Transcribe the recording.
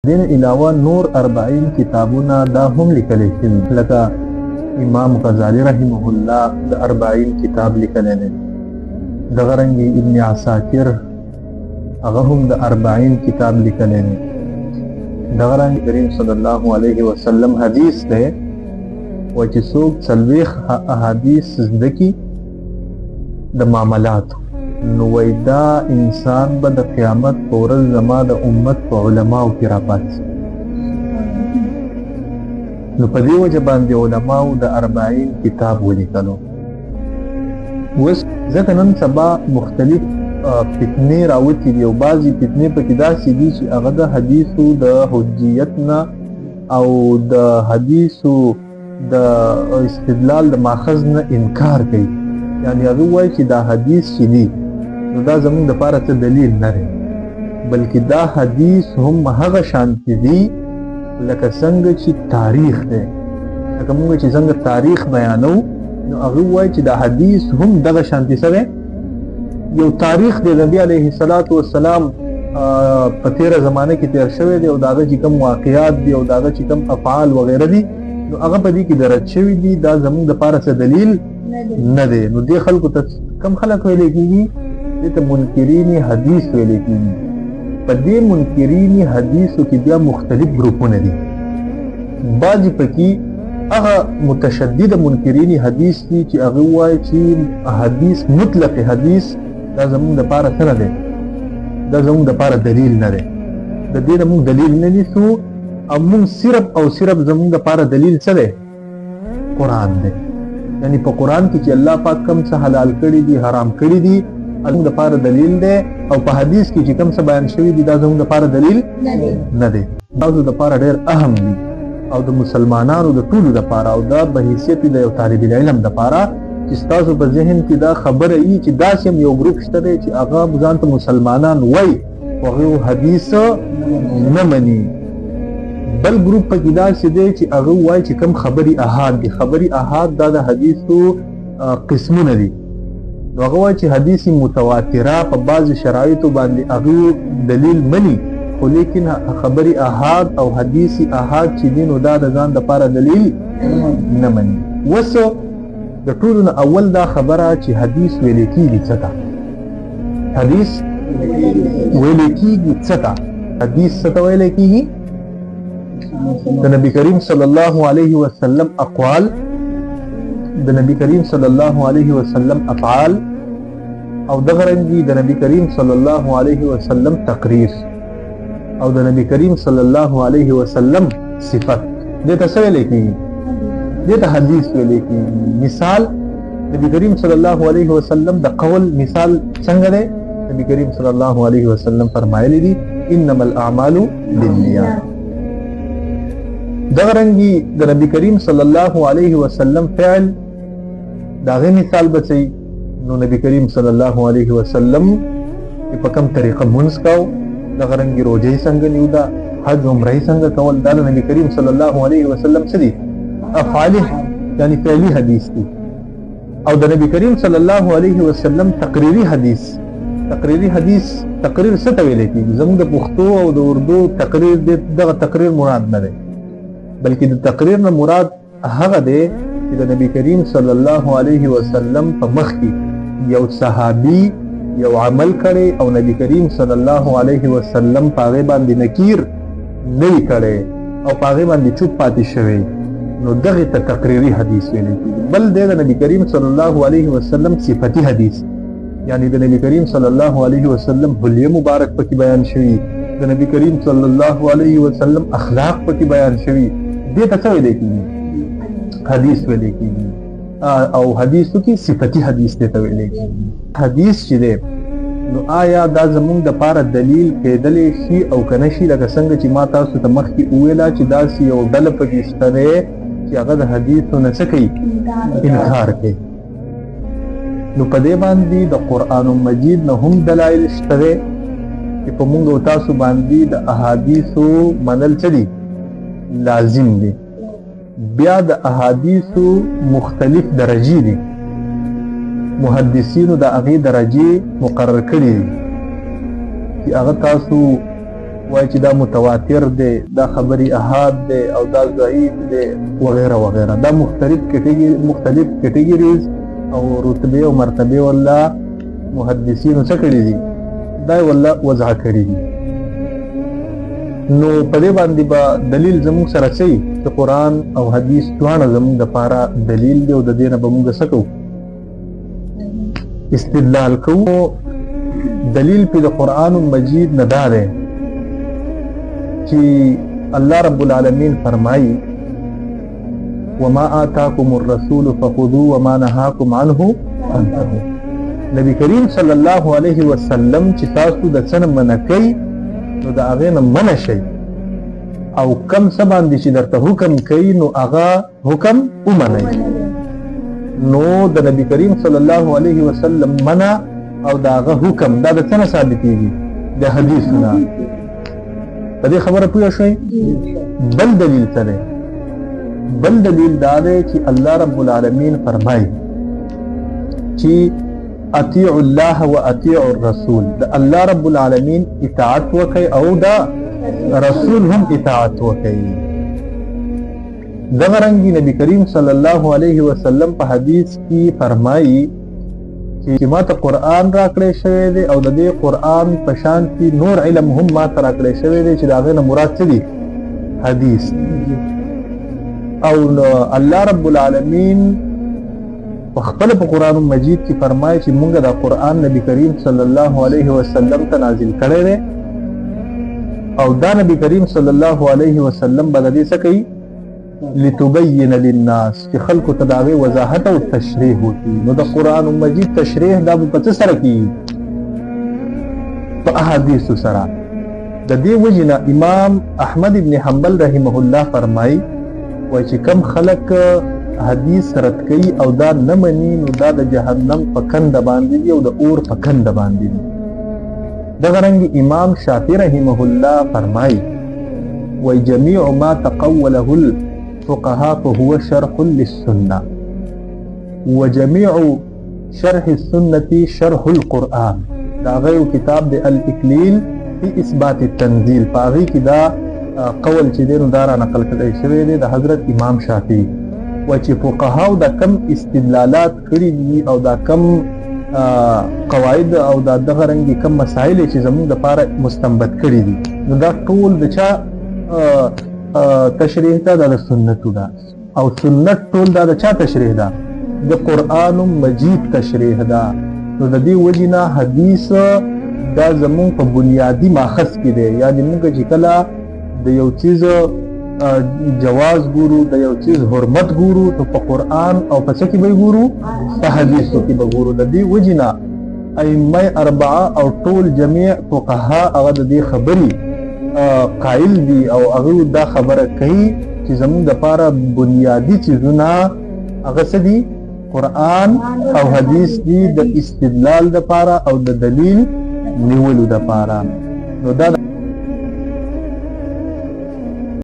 دین علاوه نور 40 کتابونه دا هم لیکلی شوي لکه امام غزالی رحمه الله د 40 کتاب لیکلی دی. دغه رنګې ابن عساکر هغه هم د 40 کتاب لیکلی دی. دغه رنګ کریم صلی الله علیه وسلم حدیث دی و چې څوک 40 احادیث زده کي د معاملاتو نو وای دا انسان به د قیامت په ورځ زما د امت په علماو کې راپاتې. نو په دې وجه باندې علماو د 40 کتاب ولیکلو. اوس ځکه نن سبا مختلف فتنې راوتې دي او بعضې فتنې پکې داسې دي چې هغه د حدیثو د حجیت نه او د حدیثو د استدلال د ماخذ نه انکار کوي. یعنی هغه وایي چې دا حدیث چې دی نو دا زموږ دپاره څه دلیل نه دی، بلکې دا حدیث هم هغه شانتې دي لکه څنګه چې تاریخ دی. لکه موږ چې څنګه تاریخ بیانو نو هغه وایي چې دا حدیث هم دغه شانتې څه دی، یو تاریخ دی نبی علیه الصلاة والسلام په تیره زمانه کې تیر شوی دی او د هغه چې کوم واقعات دي او د هغه چې کوم افعال وغیره دي نو هغه په دې کې درج شوي دي. دا زموږ دپاره څه دلیل نه دی. نو دې خلکو ته کم خلک ویلی کېږي؟ دې ته منکرین حدیث ویلی کېږي. په دې منکرین حدیثو کې بیا مختلف ګروپونه دي. بعضې پکې هغه متشدد منکرین حدیث دي چې هغه وایي چې حدیث مطلق حدیث دا زموږ دپاره څه نه دی، دا زموږ دپاره دلیل نه دی. د دې نه موږ دلیل نه نیسو او موږ صرف او صرف زموږ دپاره دلیل څه دی؟ قرآن دی. یعنی په قرآن کې چې الله پاک کوم څه حلال کړي دي حرام کړي دي زموږ دپاره دلیل دی، او په حدیث کې چې کوم څه بیان شوي دي دا زموږ دپاره دلیل نه دی. تاسو دپاره ډېر اهم دي او د مسلمانانو د ټولو دپاره او دا به حیثیت د یو طالب العلم دپاره چې ستاسو په ذهن کې دا خبره وي چې داسې هم یو ګروپ شته دی چې هغه ځان ته مسلمانان وایي خو هغه حدیث نه مني. بل ګروپ پکې داسې دی چې هغه وایي چې کوم خبري احاد دي. خبري احاد دا د حدیثو قسمونه دي. نو هغه وایي چې حدیث متواتره په بعضې شرایطو باندې هغه دلیل مني، خو لیکن خبري احاد او حدیث احاد چې دي نو دا د ځان دپاره دلیل نه مني. اوس د ټولو نه اول دا خبره چې حدیث ویلې کېږي څه ته؟ حدیث ویلې کېږي څه ته؟ حدیث څه ته ویلې کېږي؟ د نبی کریم صلی الله علیه وسلم اقوال، د نبی کریم صلی الله علیه وسلم افعال، او دغه رنګې د نبی کریم صلی الله علیه وسلم تقریر، او د نبی کریم صلی الله علیه وسلم صفت. دې ته څه ویلې کېږي؟ دې ته حدیث ویلې کېږي. مثال نبی کریم صلی الله علیه وسلم د قول مثال څنګه دی؟ نبی کریم صلی الله علیه وسلم فرمایلی دي انما الاعمال بالنیات. دغه رنګې د نبی کریم صلی الله علیه وسلم فعل د هغې مثال به څه نو نبی کریم صلی الله علیه وسلم په کوم طریقه مونځ کو، دغه رنګې روژې څنګه نیوده، حج عمرې څنګه کول، دا د نبی کریم صلی الله علیه وسلم څه دي؟ افعال یعنی فعلی حدیث دي. او د نبی کریم صلی الله علیه وسلم تقریری حدیث. تقریری حدیث تقریر څه ته ویلی کېږي؟ زموږ د پښتو او د اردو تقریر دغه تقریر مراد نه دی، بلکې د تقریر نه مراد هغه دی چې د نبی کریم صلی الله علیه وسلم په مخ کې یو صحابي یو عمل کړی او نبی کریم صلی الله علیه وسلم په هغې باندې نکیر نه وي کړی او په هغې باندې چوپ پاتې شوی، نو دغې ته تقریري حدیث ویلی کېږي. بل دی د نبی کریم صلی الله علیه وسلم صفتی حدیث، یعنی د نبی کریم صلی الله علیه وسلم حلیه مبارک پکې بیان شوي، د نبی کریم صلی الله علیه وسلم اخلاق پکې بیان شوي. دې ته څه ویلی کېږي؟ حدیث ویلی کېږي. او حدیثو کې صفتی حدیث دې ته ویلی کېږي. حدیث چې دی نو آیا دا زموږ دپاره دلیل کېدلی شي او که نه شي؟ لکه څنګه چې ما تاسو ته مخکې وویله چې داسې یو ډله پکې شته دی چې هغه د حدیثو نه څه کوي؟ انکار کوي. نو په دې باندې د قرآن مجید نه هم دلایل شته دی چې په موږ او تاسو باندې د احادیثو منل څه دي؟ لازم دي. بیا د احادیثو مختلف درجې دي، محدثینو د هغې درجې مقرر کړي دي چې هغه تاسو وایي چې دا متواتر دی، دا خبري احاد دی او دا ضعیف دی وغیره وغیره. دا مختلف کټیګریز او رتبه او مرتبه والله محدثینو څه کړي دي، دا والله وضع کړي دي. نو په دې باندې به دلیل زموږ سره څه چې قرآن او حدیث دواړه زموږ دپاره دلیل دی او د دې نه به موږ څه کوو، استدلال کوو. دلیل په د قرآن مجید نه دا دی چې الله رب العالمین فرمایي وما آتاكم الرسول فخذوه وما نهاكم عنه فانتهوا. نبی کریم صلی الله علیه وسلم چې تاسو د څه نه منع کوي نو د هغې نه منع شئ، او کم څه باندې چې درته حکم کوي نو هغه حکم ومنئ. نو د نبی کریم صلی الله علیه وسلم منع او د هغه حکم دا د څه نه ثابتېږي، د حدیث نه. په دې خبره پوه شئ. بل دلیل څه دی؟ بل دلیل دا دی چې الله رب العالمین فرمایي چې اطیع الله و اطیع الرسول، د الله رب العالمین اطاعت وکړئ او د رسول هم اطاعت وکړئ. دغه رنګي نبی کریم صلی الله علیه وسلم په حدیث کې فرمایي چې ما ته قرآن راکړی شوی دی او د دې قرآن په شان کې نور علم هم ما ته راکړی شوی دی چې د هغې نه مراد څه دي؟ حدیث. او الله رب العالمین په خپل په قرآن مجید کې فرمایي چې مونږ دا قرآن نبی کریم صلی الله علیه وسلم ته نازل کړی دی او دا نبی کریم صلی الله علیه وسلم به د دې څه کوي؟ لتبین للناس، چې خلکو ته د هغې وضاحت او تشریح وکړي. نو د قرآن مجید تشریح دا به په څه سره کېږي؟ په احادیثو سره. د دې وجې نه امام احمد ابن حنبل رحمه الله فرمایي وایي چې کم خلک حدیث رد کوي او دا نه مني نو دا د جهنم په کنده باندې دي او د اور په کنده باندې دي. دغه رنګ امام شافعي رحمه الله فرمایي وایي جميع ما تقوله الفقهاء فهو شرح للسنه وجميع شرح السنه شرح القرآن. دا غیو کتاب د الاکلیل فی اثبات التنزیل، په هغې کې دا قول چې دی نو دا را نقل کړی شوی دی د حضرت امام شافعي. و چې فقهاو دا کم استدلالات کړي دي او دا کم قواعد او دا دغه رنګي کم مسائل چې زموږ دپاره مستنبط کړي دي نو دا ټول د چا تشریح ده؟ دا د سنتو ده. او سنت ټول دا د چا تشریح ده؟ د قرآن مجید تشریح ده. نو د دې وجې نه حدیث دا زموږ په بنیادي ماخذ کې دی. یعنې موږ چې کله د یو چیز جواز ګورو، د یو چیز حرمت ګورو، تو په قرآن او په څه کې به ګورو؟ په حدیثو کې به ګورو. د دې وجې نه ائمه اربعه او ټول جمیع فقها هغه د دې خبرې قائل دي او هغه دا خبره کوي چې زموږ دپاره بنیادي چیزونه هغه څه دي؟ قرآن او حدیث دي د استدلال دپاره او د دلیل نیولو دپاره. نو دا